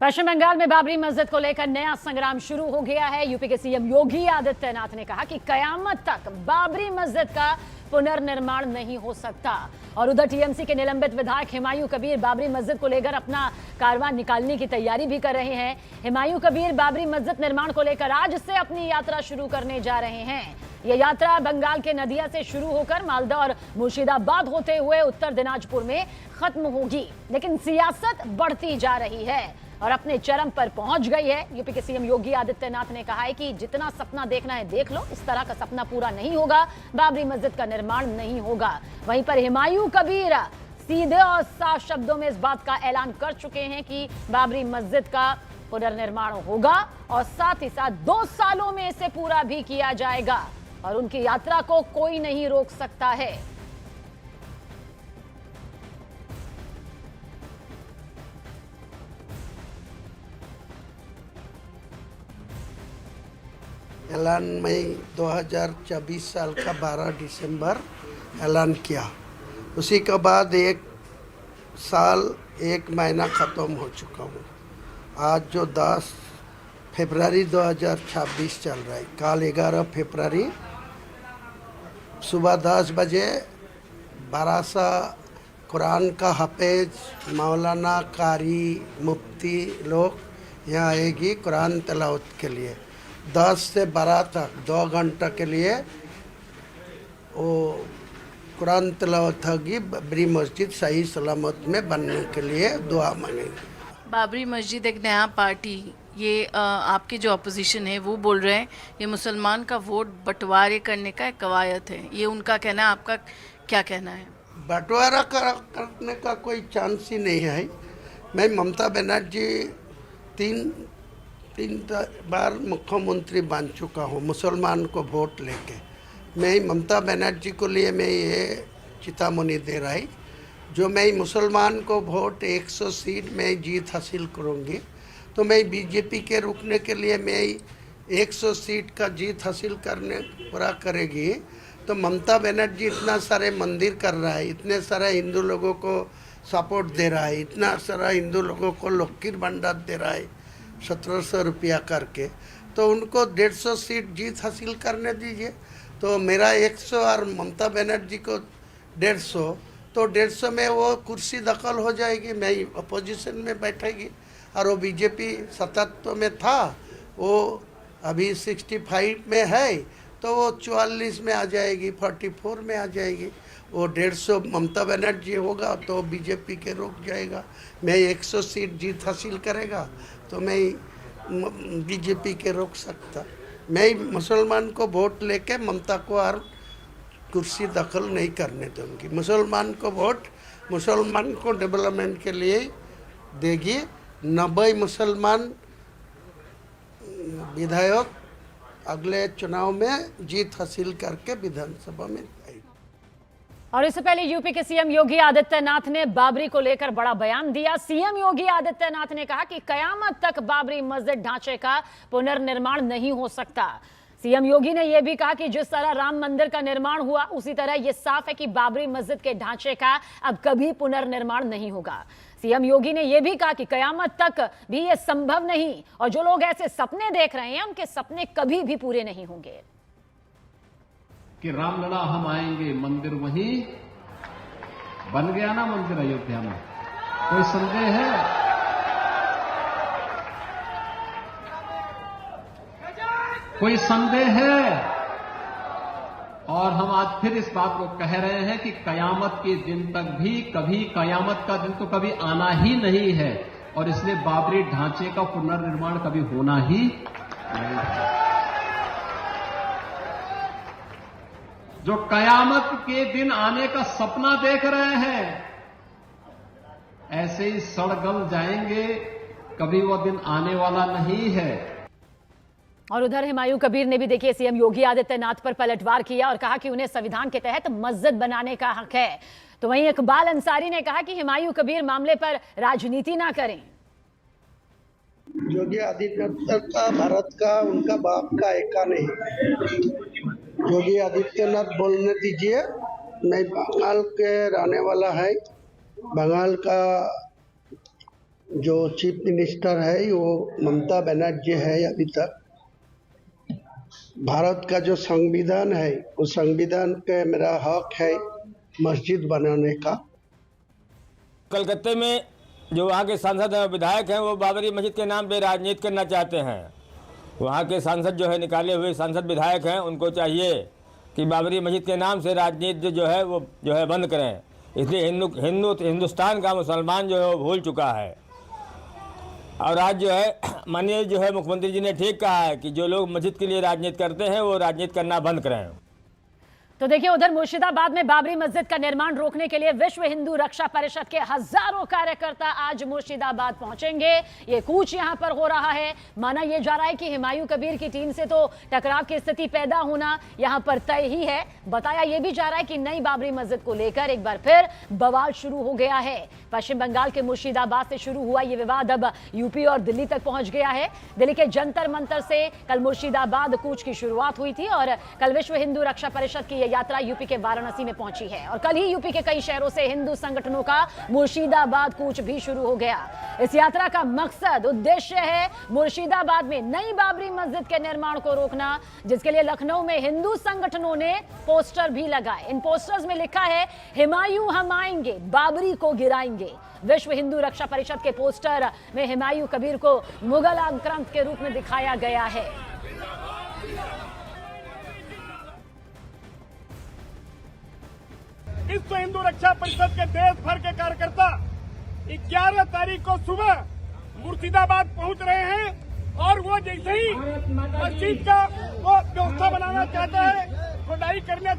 पश्चिम बंगाल में बाबरी मस्जिद को लेकर नया संग्राम शुरू हो गया है। यूपी के सीएम योगी आदित्यनाथ ने कहा कि कयामत तक बाबरी मस्जिद का पुनर्निर्माण नहीं हो सकता। और उधर टीएमसी के निलंबित विधायक हुमायूं कबीर बाबरी मस्जिद को लेकर अपना कारवां निकालने की तैयारी भी कर रहे हैं। हुमायूं कबीर बाबरी मस्जिद निर्माण को लेकर आज से अपनी यात्रा शुरू करने जा रहे हैं। यह यात्रा बंगाल के नदिया से शुरू होकर मालदा और मुर्शिदाबाद होते हुए उत्तर दिनाजपुर में खत्म होगी। लेकिन सियासत बढ़ती जा रही है और अपने चरम पर पहुंच गई है। यूपी के सीएम योगी आदित्यनाथ ने कहा है कि जितना सपना देखना है देख लो, इस तरह का सपना पूरा नहीं होगा, बाबरी मस्जिद का निर्माण नहीं होगा। वहीं पर हुमायूं कबीर सीधे और साफ शब्दों में इस बात का ऐलान कर चुके हैं कि बाबरी मस्जिद का पुनर्निर्माण होगा और साथ ही साथ 2 सालों में इसे पूरा भी किया जाएगा और उनकी यात्रा को कोई नहीं रोक सकता है। ऐलान मई 2024 साल का 12 दिसंबर ऐलान किया। उसी के बाद 1 साल 1 महीना ख़त्म हो चुका हूँ। आज जो 10 फरवरी 2026 चल रहा है, कल 11 फरवरी सुबह 10 बजे बारासा कुरान का हाफिज मौलाना कारी मुफ्ती लोग यहाँ आएगी कुरान तिलावत के लिए। 10 से 12 तक 2 घंटा के लिए वो कुरान तिलावत होगी। बाबरी मस्जिद सही सलामत में बनने के लिए दुआ मांगेंगे। बाबरी मस्जिद एक नया पार्टी, ये आपके जो अपोजिशन है वो बोल रहे हैं ये मुसलमान का वोट बंटवारे करने का एक कवायद है, ये उनका कहना है। आपका क्या कहना है? बंटवारा करने का कोई चांस ही नहीं है। मैं ममता बनर्जी तीन बार मुख्यमंत्री बन चुका हूँ मुसलमान को वोट लेके। मैं ममता बनर्जी को लिए मैं ये चेतावनी दे रहा है, जो मैं मुसलमान को वोट 100 सीट में जीत हासिल करूँगी तो मैं बीजेपी के रुकने के लिए मैं 100 सीट का जीत हासिल करने पूरा करेगी। तो ममता बनर्जी इतना सारे मंदिर कर रहा है, इतने सारे हिंदू लोगों को सपोर्ट दे रहा है, इतना सारा हिंदू लोगों को लकीर भंडार दे रहा है 1700 रुपया करके, तो उनको 150 सीट जीत हासिल करने दीजिए। तो मेरा 100 और ममता बनर्जी को 150, तो 150 में वो कुर्सी दखल हो जाएगी, मैं अपोजिशन में बैठेगी। और वो बीजेपी 77 में था, वो अभी 65 में है, तो वो 44 में आ जाएगी, 44 में आ जाएगी। वो 150 ममता बनर्जी होगा तो बीजेपी के रुक जाएगा। मैं 100 सीट जीत हासिल करेगा तो मैं बीजेपी के रोक सकता। मैं मुसलमान को वोट लेके ममता को और कुर्सी दखल नहीं करने दूंगी। मुसलमान को वोट मुसलमान को डेवलपमेंट के लिए देगी। 90 मुसलमान विधायक अगले चुनाव में जीत हासिल करके विधानसभा में आएगी। और इससे पहले यूपी के सीएम योगी आदित्यनाथ ने बाबरी को लेकर बड़ा बयान दिया। सीएम योगी आदित्यनाथ ने कहा कि कयामत तक बाबरी मस्जिद ढांचे का पुनर्निर्माण नहीं हो सकता। सीएम योगी ने यह भी कहा कि जिस तरह राम मंदिर का निर्माण हुआ उसी तरह यह साफ है कि बाबरी मस्जिद के ढांचे का अब कभी पुनर्निर्माण नहीं होगा। सीएम योगी ने यह भी कहा कि कयामत तक भी यह संभव नहीं और जो लोग ऐसे सपने देख रहे हैं उनके सपने कभी भी पूरे नहीं होंगे। कि रामलला हम आएंगे, मंदिर वहीं बन गया ना, मंदिर अयोध्या में। कोई संदेह है? कोई संदेह है? और हम आज फिर इस बात को कह रहे हैं कि कयामत के दिन तक भी कभी कयामत का दिन तो कभी आना ही नहीं है और इसलिए बाबरी ढांचे का पुनर्निर्माण कभी होना ही नहीं है। जो कयामत के दिन आने का सपना देख रहे हैं ऐसे ही सड़गल जाएंगे, कभी वो दिन आने वाला नहीं है। और उधर हुमायूं कबीर ने भी देखिए सीएम योगी आदित्यनाथ पर पलटवार किया और कहा कि उन्हें संविधान के तहत मस्जिद बनाने का हक है। तो वहीं इकबाल अंसारी ने कहा कि हुमायूं कबीर मामले पर राजनीति ना करें। योगी आदित्यनाथ का भारत का उनका बाप का एका नहीं। योगी आदित्यनाथ बोलने दीजिए। मैं बंगाल के रहने वाला है। बंगाल का जो चीफ मिनिस्टर है वो ममता बनर्जी है अभी तक। भारत का जो संविधान है उस संविधान पे मेरा हक है मस्जिद बनाने का। कलकत्ते में जो वहाँ के सांसद हैं विधायक हैं वो बाबरी मस्जिद के नाम पे राजनीति करना चाहते हैं। वहाँ के सांसद जो है निकाले हुए सांसद विधायक हैं उनको चाहिए कि बाबरी मस्जिद के नाम से राजनीति जो है वो जो है बंद करें। इसलिए हिंदुस्तान का मुसलमान जो है वो भूल चुका है। और आज जो है माननीय जो है मुख्यमंत्री जी ने ठीक कहा है कि जो लोग मस्जिद के लिए राजनीति करते हैं वो राजनीति करना बंद करें। तो देखिए, उधर मुर्शिदाबाद में बाबरी मस्जिद का निर्माण रोकने के लिए विश्व हिंदू रक्षा परिषद के हजारों कार्यकर्ता आज मुर्शिदाबाद पहुंचेंगे। ये कूच यहां पर हो रहा है। माना यह जा रहा है कि हुमायूं कबीर की टीम से तो टकराव की स्थिति पैदा होना यहां पर तय ही है। बताया यह भी जा रहा है कि नई बाबरी मस्जिद को लेकर एक बार फिर बवाल शुरू हो गया है। पश्चिम बंगाल के मुर्शिदाबाद से शुरू हुआ यह विवाद अब यूपी और दिल्ली तक पहुंच गया है। दिल्ली के जंतर मंतर से कल मुर्शिदाबाद कूच की शुरुआत हुई थी और कल विश्व हिंदू रक्षा परिषद की यात्रा यूपी के वाराणसी में पहुंची है और कल ही यूपी के कई शहरों से हिंदू संगठनों का मुर्शिदाबाद कूच भी शुरू हो गया। इस यात्रा का मकसद उद्देश्य है मुर्शिदाबाद में नई बाबरी मस्जिद के निर्माण को रोकना, जिसके लिए लखनऊ में हिंदू संगठनों ने पोस्टर भी लगाए। इन पोस्टर्स में लिखा है, हुमायूं हम आएंगे, बाबरी को गिराएंगे। विश्व हिंदू रक्षा परिषद के पोस्टर में हुमायूं कबीर को मुगल आक्रांत के रूप में दिखाया गया है। विश्व हिंदू रक्षा परिषद के देश भर के कार्यकर्ता 11 तारीख को सुबह मुर्शिदाबाद पहुंच रहे हैं और वो जैसे ही मस्जिद का वो व्यवस्था बनाना चाहता है, खुदाई करने